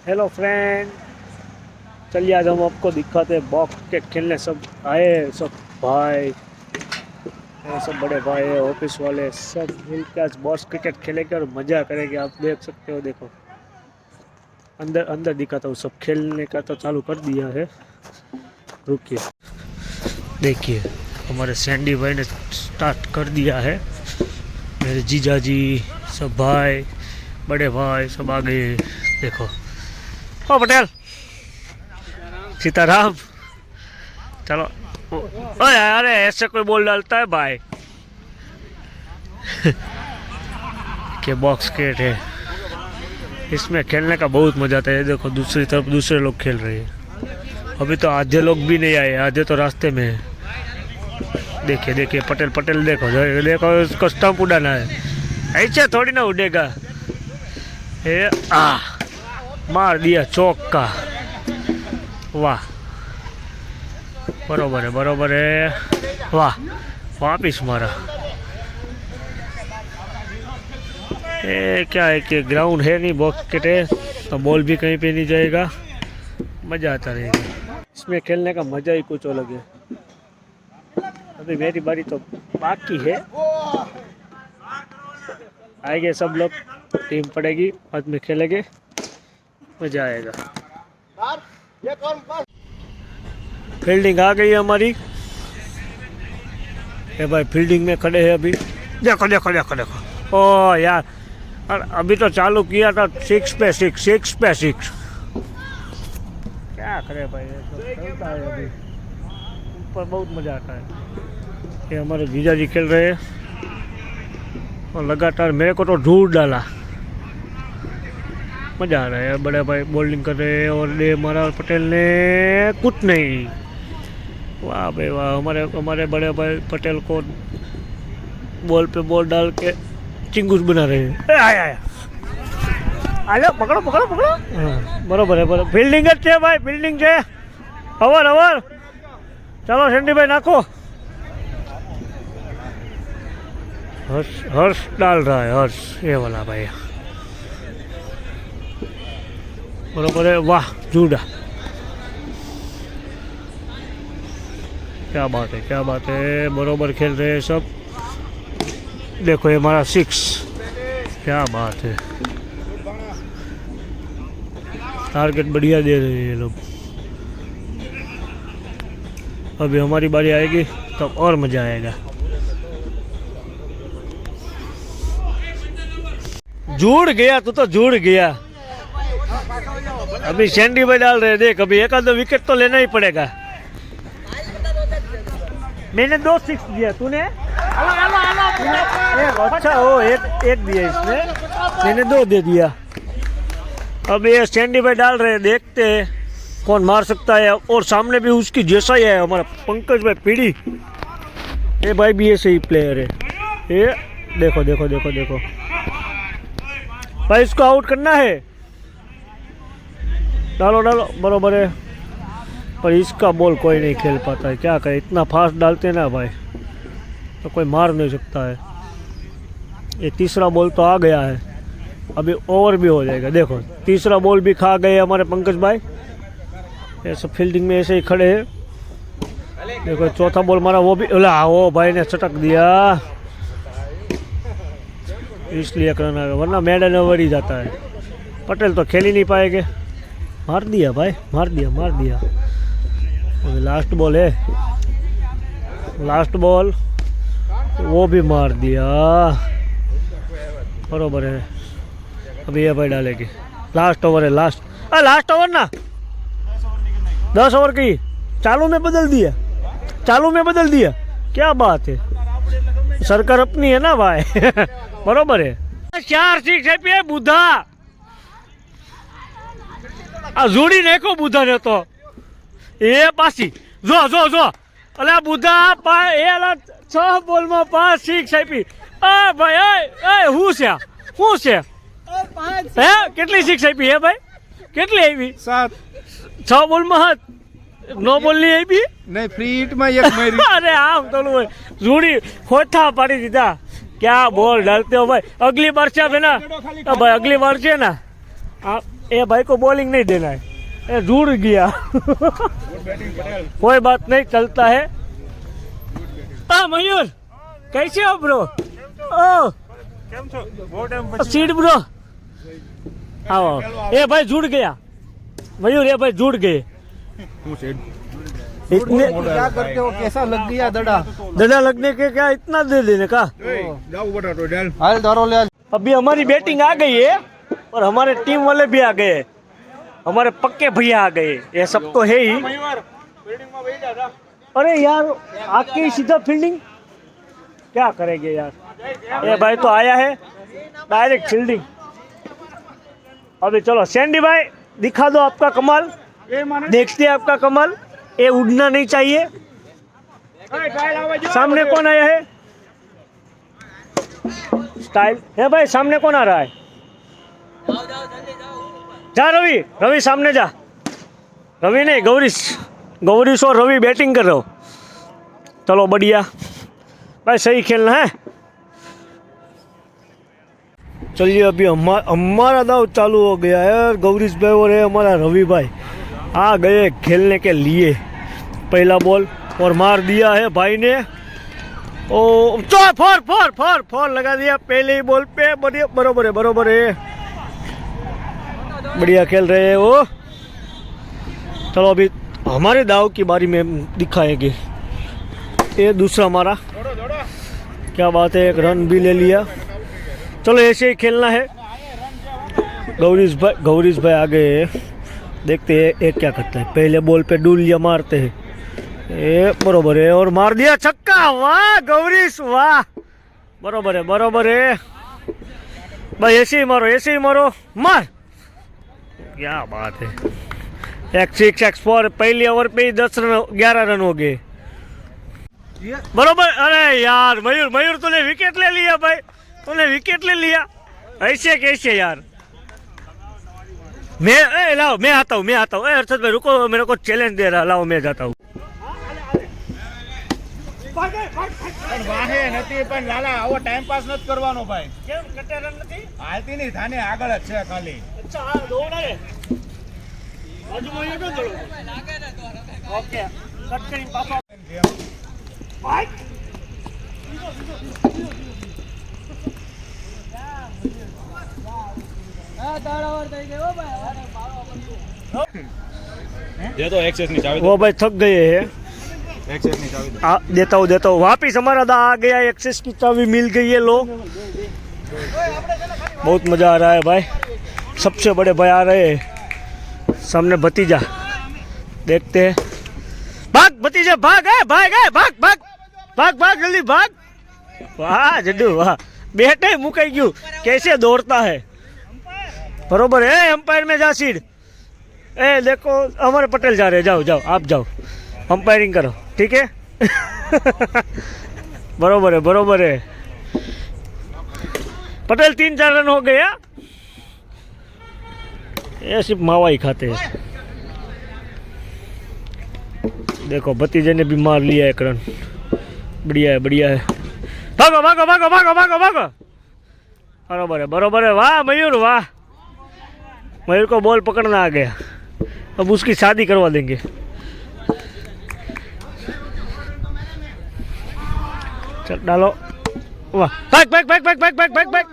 Hello friend, चलिए आज हम आपको दिखाते हैं बॉक्स क्रिकेट खेलने। सब आए, सब भाई ये सब बड़े भाई है, ऑफिस वाले सब मिलकर आज बॉक्स क्रिकेट खेलेंगे और मज़ा करेंगे। आप देख सकते हो, देखो अंदर अंदर दिखाता हूँ। सब खेलने का तो चालू कर दिया है। रुकिए, देखिए हमारे सैंडी भाई ने स्टार्ट कर दिया है। मेरे जीजा जी, सब भाई, बड़े भाई सब आ गए। देखो, ओ पटेल, सीताराम, चलो। ओए अरे ऐसे कोई बोल डालता है भाई। के बॉक्स क्रिकेट है, इसमें खेलने का बहुत मजा आता है। देखो दूसरी तरफ दूसरे लोग खेल रहे हैं। अभी तो आधे लोग भी नहीं आए, आधे तो रास्ते में है। देखिए देखिए पटेल, पटेल देखो देखो, उसको स्टंप उड़ाना है। ऐसे थोड़ी ना उड़ेगा। ये मार दिया चौका। वाह, बरोबर है, बरोबर है। वाह, वापिस मारा। ये क्या है कि ग्राउंड है नहीं, बॉक्स क्रिकेट है तो बॉल भी कहीं पे नहीं जाएगा। मज़ा आता रहेगा इसमें खेलने का, मज़ा ही कुछ अलग है। अभी मेरी बारी तो बाकी है। आएंगे सब लोग, टीम पड़ेगी, बाद में खेलेंगे, मज़ा आएगा। फील्डिंग आ गई है हमारी। ये भाई फील्डिंग में खड़े हैं अभी। देखो देखो देखो देखो, ओ यार, अभी तो चालू किया था 6 पे 6, 6 पे 6। क्या करे भाई, ये तो चलता है अभी। ऊपर बहुत मज़ा आता है। ये हमारे जीजा जी खेल रहे हैं और लगातार मेरे को तो ढूंढ डाला। मज़ा आ रहा है। बड़े भाई बॉलिंग कर रहे हैं और ये हमारा पटेल ने कुछ नहीं। वाह भाई वाह, हमारे हमारे बड़े भाई पटेल को बॉल पे बॉल डाल के चिंगूस बना रहे हैं। आया आया, आ जाओ, पकड़ो पकड़ो पकड़ो। हाँ बराबर है, बराबर। फील्डिंग है भाई, फील्डिंग है। ओवर ओवर, चलो सेंडी भाई नाखो। हर्ष हर्ष डाल रहा है, हर्ष ये वाला भाई, बराबर है। वाह जूड़ा, क्या बात है, क्या बात है। बरोबर खेल रहे हैं सब। देखो ये हमारा 6, क्या बात है। टारगेट बढ़िया दे रहे हैं ये लोग। अभी हमारी बारी आएगी तब और मज़ा आएगा। जुड़ गया, तू तो जुड़ गया। अभी सैंडी भाई डाल रहे हैं। देख, अभी एक आधा विकेट तो लेना ही पड़ेगा। मैंने 2 6 दिया, तूने अच्छा हो एक दिया इसने, मैंने 2 दे दिया। अब ये सैंडी भाई डाल रहे हैं, देखते हैं कौन मार सकता है। और सामने भी उसकी जैसा ही है हमारा पंकज भाई पीड़ी। ये भाई भी ऐसे ही प्लेयर है। ये देखो देखो देखो देखो भाई, इसको आउट करना है। डालो डालो, बरोबर है। पर इसका बॉल कोई नहीं खेल पाता है, क्या करे। इतना फास्ट डालते हैं ना भाई, तो कोई मार नहीं सकता है। ये तीसरा बॉल तो आ गया है, अभी ओवर भी हो जाएगा। देखो तीसरा बॉल भी खा गए हमारे पंकज भाई। ये सब फील्डिंग में ऐसे ही खड़े हैं। देखो चौथा बॉल मारा, वो भी वो भाई ने चटक दिया, इसलिए करना है, वरना मैडन ओवर ही जाता है। पटेल तो खेल ही नहीं पाएंगे। मार दिया भाई, मार दिया मार दिया। लास्ट बॉल है, लास्ट बॉल, वो भी मार दिया, बरोबर है। अभी ये भाई डालेगी। लास्ट ओवर है, लास्ट ओवर ना, 10 ओवर की चालू में बदल दिया, चालू में बदल दिया। क्या बात है, सरकार अपनी है ना भाई। बरोबर है। 4 6 है बुधा। आ जोड़ी नेको बुधा ने तो ए पासी जो जो जो अला बुधा ए अला 6 बोल में 5 6 આપી। आ भाई ए હું છે હે, કેટલી 6 આપી હે ભાઈ, કેટલી આવી? 7 6 બોલ માં 9 બોલ ની આપી नहीं, फ्री हिट में एक मारी। अरे आम तो जोड़ी खोथा पाड़ी दीदा। क्या बॉल डालते हो भाई। अगली बार से ना भाई, अगली बार से ना ये भाई को बॉलिंग नहीं देना है, ये जुड़ गया। कोई बात नहीं, चलता है। हाँ मयूर, कैसे हो ब्रो? ओ सीड ब्रो, आओ। ये भाई जुड़ गया मयूर, ये भाई जुड़ गए। इतने क्या करते हो? कैसा लग गया दड़ा? दड़ा लगने के क्या इतना दे देने का? हाल धरो ले। अभी हमारी बैटिंग आ गई है और हमारे टीम वाले भी आ गए, हमारे पक्के भैया आ गए, ये सब तो है ही। अरे यार आके सीधा फील्डिंग क्या करेंगे यार, ये भाई तो आया है डायरेक्ट फील्डिंग। अभी चलो सैंडी भाई दिखा दो आपका कमाल, देखते हैं आपका कमाल। ये उड़ना नहीं चाहिए। सामने कौन आया है? स्टाइल है भाई, सामने कौन आ रहा है? जा रवि, रवि सामने जा। रवि नहीं, गौरीश, गौरीश और रवि बैटिंग कर रहे हो। चलो बढ़िया भाई, सही खेलना है। चलिए अभी हमारा दाव चालू हो गया है और गौरीश भाई और है हमारा रवि भाई आ गए खेलने के लिए। पहला बॉल और मार दिया है भाई ने। O four four four four लगा दिया पहले ही बॉल पे। बढ़िया, बरोबर है, बरोबर है, बढ़िया खेल रहे हैं वो। चलो अभी हमारे दाव की बारी में दिखाएंगे। ये दूसरा मारा, क्या बात है, एक रन भी ले लिया। चलो ऐसे ही खेलना है। गौरीश भाई आ गए, देखते हैं एक क्या करता है। पहले बॉल पे डुलिया मारते हैं, ये बरोबर है और मार दिया छक्का। वाह गौरीश वाह, बरोबर है, बरोबर है भाई, ऐसे ही मारो, ऐसे ही मारो, मार। क्या बात है, एक 6 एक्स 4 पहली ओवर पे ही 10 रन, 11 रन हो गए, बरोबर। अरे यार मयूर, मयूर तूने विकेट ले लिया भाई, तूने विकेट ले लिया, ऐसे कैसे यार। मैं लाओ, मैं आता हूँ, मैं आता हूँ। अरशद भाई रुको, मेरे को चैलेंज दे रहा, लाओ मैं जाता हूँ। વાહે નથી પણ લાલા આવો ટાઈમ પાસ નથી કરવાનો ભાઈ. કેમ કટે રન નથી? હાલતી નહીં, થાને આગળ જ છે ખાલી. અચ્છા આ દોડ આવે બાજુમાં એ ન દોડો. ઓકે કટ કરી પાપા ભાઈ આ તાળાવર થઈ ગયો ભાઈ. दे दो एक्सेस नहीं चाबी. वो भाई थक गए हैं, एक्सेस नहीं चाबी. देता हूँ वापिस हमारा दा आ गया, एक्सेस की चाबी मिल गई है। लो बहुत मजा आ रहा है भाई, सबसे बड़े भाई आ रहे हैं। सामने भतीजा, देखते हैं। भाग भतीजा, भाग है, भाग है, भाग भाग भाग भाग जल्दी भाग। वाह जड्डू वाह, बेटे मुकाई क्यों, कैसे दौड़ता है, बरोबर है। अंपायर में जा सीड, ए देखो हमारे पटेल जा रहे हैं, जाओ जाओ आप जाओ, अंपायरिंग करो, ठीक है। बरोबर है, बरोबर है। पटेल 3-4 रन हो गया, ये सिर्फ मावा ही खाते हैं। देखो भतीजे ने भी मार लिया 1 रन, बढ़िया है, बढ़िया है। भागो भागो भागो भागो भागो भागो, बरोबर है, बरोबर है। वाह मयूर वाह, मयूर को बॉल पकड़ना आ गया, अब उसकी शादी करवा देंगे। चल डालो, वाह भाग भाग भाग भाग भाग भाग भाग भाग।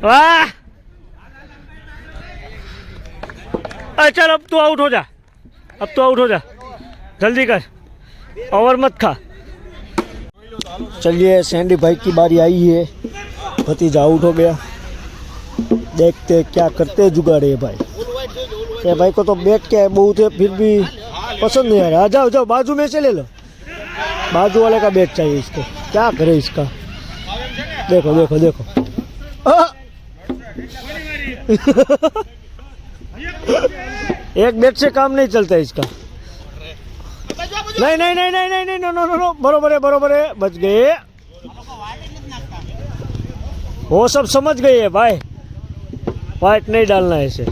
वाह चल अब तू आउट हो जा, अब तो आउट हो जा, जल्दी कर, ओवर मत खा। चलिए सैंडी भाई की बारी आई है, भतीजा आउट हो गया, देखते क्या करते जुगाड़े भाई। ये भाई को तो बैठ के बहुत है, फिर भी पसंद नहीं आ रहा। जाओ जाओ बाजू में से ले लो, बाजू वाले का बैट चाहिए इसको, क्या करे इसका। देखो देखो देखो एक बैट से काम नहीं चलता इसका। नहीं नहीं नहीं नहीं नहीं नहीं नो नो नो नो, बरोबर है, बरोबर है, बच गए। वो सब समझ गए है भाई, वाइट नहीं डालना है इसे।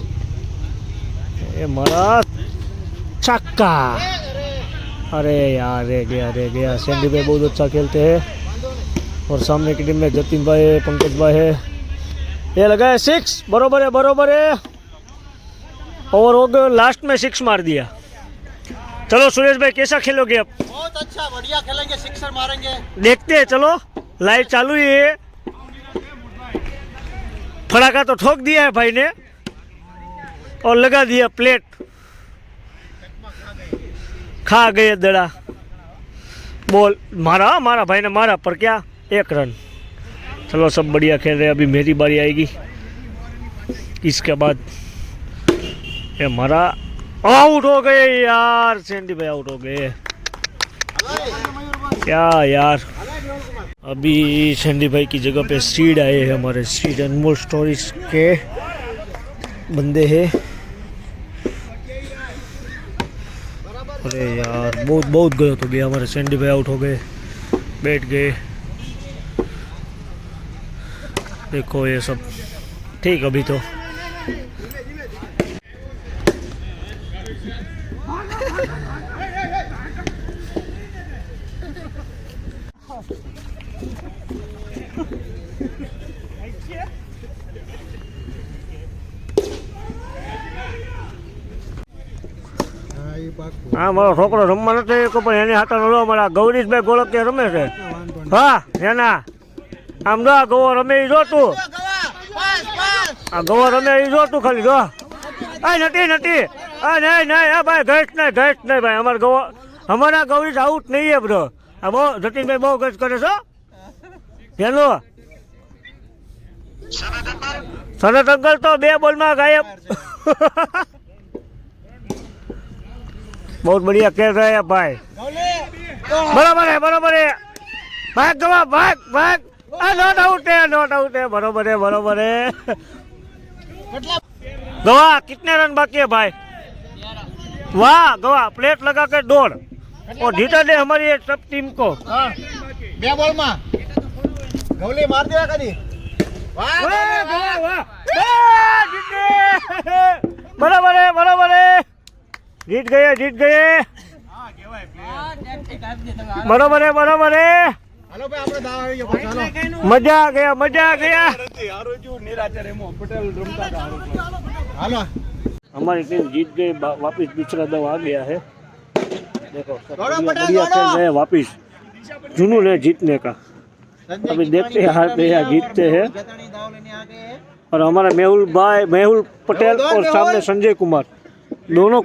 ये मारा छक्का, अरे यार रह गया, रह गया। सैंडी भाई बहुत अच्छा खेलते हैं और सामने की टीम में जतिन भाई है, पंकज भाई है, ये लगा है 6, बरोबर है बरोबर है। और हो गए, लास्ट में 6 मार दिया। चलो सुरेश भाई कैसा खेलोगे अब? बहुत अच्छा, बढ़िया खेलेंगे, सिक्सर मारेंगे। देखते हैं, चलो लाइव चालू ही है। फड़ाका तो ठोक दिया है भाई ने और लगा दिया प्लेट, खा गए दड़ा। बॉल मारा, मारा भाई ने मारा, पर क्या 1 रन। चलो सब बढ़िया खेल रहे हैं। अभी मेरी बारी आएगी, इसके बाद ये मारा, आउट हो गए यार। सैंडी भाई आउट हो गए, क्या यार। अभी सैंडी भाई की जगह पे सीड आए हैं, हमारे सीड अनमोल स्टोरीज के बंदे हैं। अरे यार बहुत गलत हो गया, हमारे सैंडी भाई आउट हो गए, बैठ गए। देखो ये सब ठीक अभी तो। हाँ मारो छोकरो रमवा નથી પણ એની હાથે નો મારા ગૌરીશભાઈ ગોળકિયા રમે છે। હા એના આમ જો ગવો રમે ઈ જો તું, આ ગવો રમે ઈ જો તું ખાલી જો। આ નથી આ નહીં આ ભાઈ ઘેસ નહીં ભાઈ, અમારા ગવો અમારા ગૌરીશ આઉટ નહીં है બ્રો। આ બહુ જતીનભાઈ બહુ ગેસ કરે છો એનો। સનત અંકલ તો 2 બોલમાં ગાયબ। बहुत बढ़िया खेल रहे हैं भाई, बराबर है भाग गवा भाग नॉट आउट है बराबर है। गवा कितने रन बाकी है भाई? वाह गवा प्लेट लगा के दौड़ और जीता दे हमारी सब टीम को। 2 बॉल में गवली मार दिया कभी। वाह बराबर है, जीत गए बराबर है। हेलो भाई આપણે દાવ આવી ગયો, ચાલો मजा आ गया। हालो हमारी टीम जीत गई, वापस दूसरा दाव आ गया है। देखो सब दौड़ो, बढ़िया खेल रहे हैं, वापस जुनून है जीतने का। अभी देखते हैं हारते या जीतते हैं। और हमारा मेहुल पटेल और सामने संजय कुमार दोनों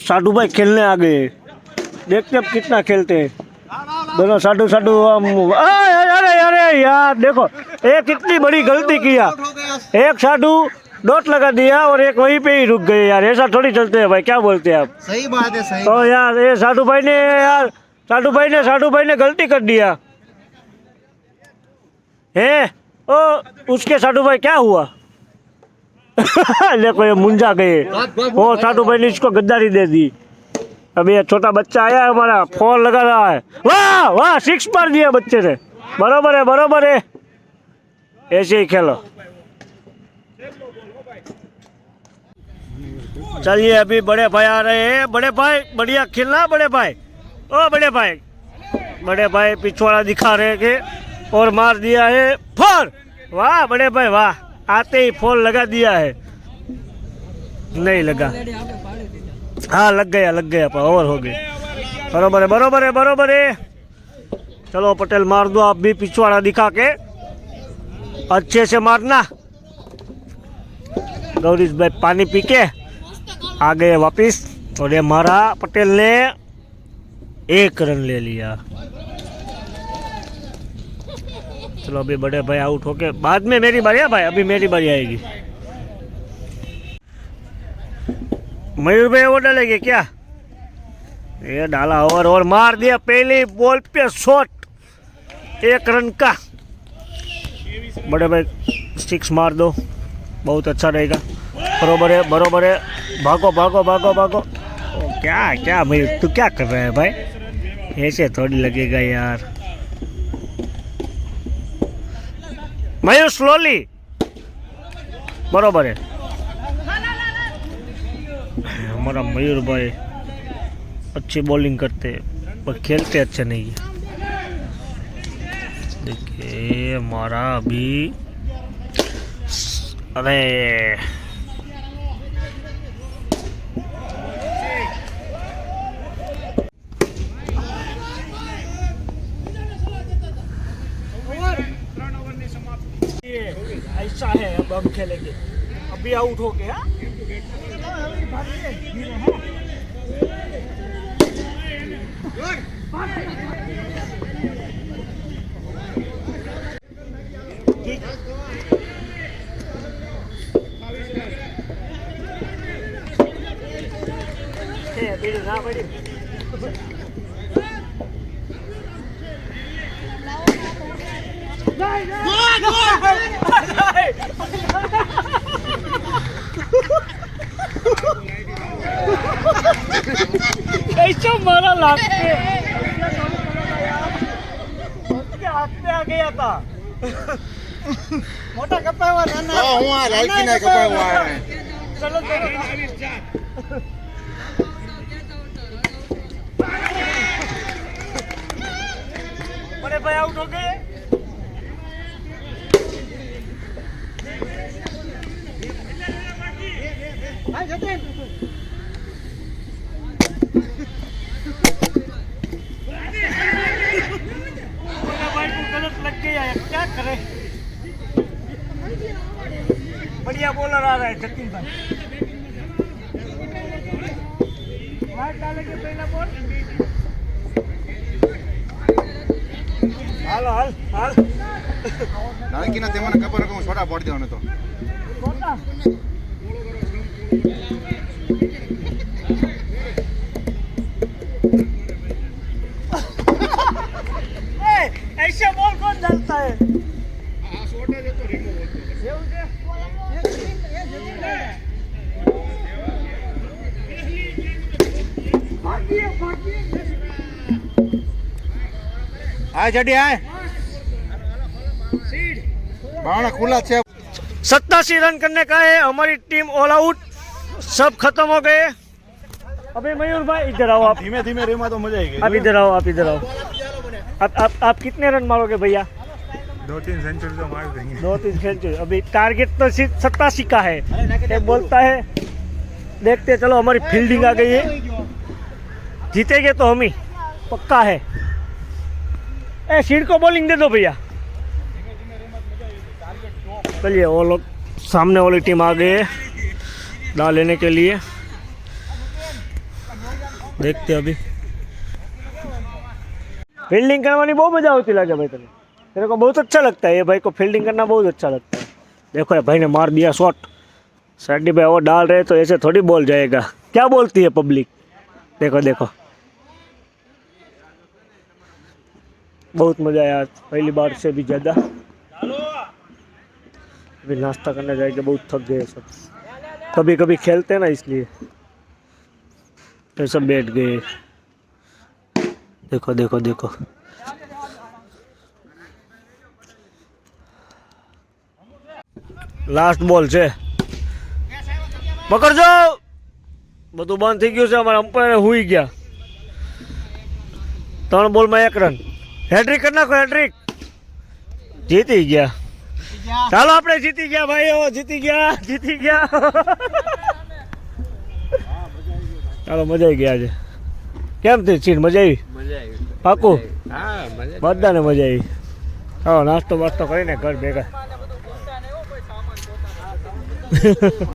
साधु भाई खेलने आ गए। देखते अब कितना खेलते हैं दोनों साधु। अरे यार देखो एक कितनी बड़ी गलती किया, एक साधु डॉट लगा दिया और एक वहीं पे ही रुक गए यार। ऐसा थोड़ी चलते हैं भाई, क्या बोलते हैं आप? सही बात है, सही। तो यार ये साधु भाई ने गलती कर दिया है। ओ उसके साधु भाई क्या हुआ? देखो ये मुंजा गए, वो साधु भाई ने इसको गद्दारी दे दी। अभी ये छोटा बच्चा आया है हमारा, फोन लगा रहा है। वाह 6 मार दिया बच्चे ने, बराबर है। ऐसे ही खेलो। चलिए अभी बड़े भाई आ रहे हैं। बड़े भाई बढ़िया खेलना बड़े भाई। ओ बड़े भाई पिछवाड़ा दिखा रहे के और मार दिया है 4। वाह बड़े भाई वाह, आते ही फोन लगा दिया है। नहीं लगा, हाँ लग गया पर ओवर हो गए। बराबर है। चलो पटेल मार दो आप भी, पिछवाड़ा दिखा के अच्छे से मारना। गौरीश भाई पानी पी के आ गए वापिस और ये मारा, पटेल ने 1 रन ले लिया। चलो अभी बड़े भाई आउट होके बाद में मेरी बारी है भाई, अभी मेरी बारी आएगी। मयूर भाई वो डालेंगे क्या? ये डाला ओवर और मार दिया पहली बॉल पे शॉट 1 रन का। बड़े भाई 6 मार दो, बहुत अच्छा रहेगा। बरोबर है। भागो। ओ, क्या मयूर तू क्या कर रहा है भाई? ऐसे थोड़ी लगेगा यार। मयूर स्लोली, बरोबर है। हमारा मयूर भाई अच्छी बॉलिंग करते हैं पर खेलते अच्छा नहीं है। देखिए हमारा अभी अरे ऐसा है, अब हम खेलेंगे। अभी आउट हो गया। कैसा मारा लागते उसके हाथ में आ गया था। मोटा कपा हुआ नाना હું આ લાલકી ના કપાયો આ चलो चलो बड़े भाई आउट हो गए। भाई को गलत लग गया है, क्या करे। बढ़िया बॉलर आ रहा है जतिन भाई। मार डालेंगे पहला बॉल। हाल हाल हाल લાલકીના તેમાં ખબર કે હું છોટા પાડી દેવાનો તો छोटा ऐसे बॉल कौन डालता है। આ છોટા જતો રીમો એવું છે? આ જડી આ बावड़ा खुला છે। 87 रन करने का है। हमारी टीम ऑल आउट, सब खत्म हो गए। अबे मयूर भाई इधर आओ आप। ધીમે ધીમે રેમાં તો મજા આવી ગઈ। आप इधर आओ, आप इधर आओ। आप कितने रन मारोगे भैया? 2-3 सेंचुरी तो मार देंगे। 2-3 सेंचुरी। अभी टारगेट तो सिर्फ 87 का है। क्या बोलता है देखते चलो। हमारी फील्डिंग आ गई है, जीतेंगे तो हम ही, पक्का है। ए शीड को बॉलिंग दे दो भैया। चलिए वो लोग सामने वाली टीम आ गई है दाल लेने के लिए। देखते अभी फील्डिंग करवानी बहुत मजा होती लगे भाई। तेरे को बहुत अच्छा लगता है ये भाई को फील्डिंग करना बहुत अच्छा लगता है। देखो ये भाई ने मार दिया शॉट। सैडी भाई वो डाल रहे तो ऐसे थोड़ी बॉल जाएगा। क्या बोलती है पब्लिक, देखो देखो। बहुत मजा आया पहली बार से भी ज़्यादा। अभी नाश्ता करने जाएंगे, बहुत थक गए सब। कभी कभी खेलते हैं ना इसलिए तो सब बैठ गए। देखो देखो देखो लास्ट बॉल છે, પકડજો। બધું બંધ થઈ ગયું છે। અમારા અમ્પાયર હુઈ ગયા। 3 બોલમાં 1 રન। હેટ્રિક કરી નાખો, હેટ્રિક। જીતી ગયા। ચાલો આપણે જીતી ગયા ભાઈઓ, જીતી ગયા, જીતી ગયા। ચાલો મજા આવી ગઈ આજે। કેમ થઈ ચીન, મજા આવી? પાકું? બધાને મજા આવી। ચાલો નાસ્તો બાસ્તો કરીને ઘર ભેગા।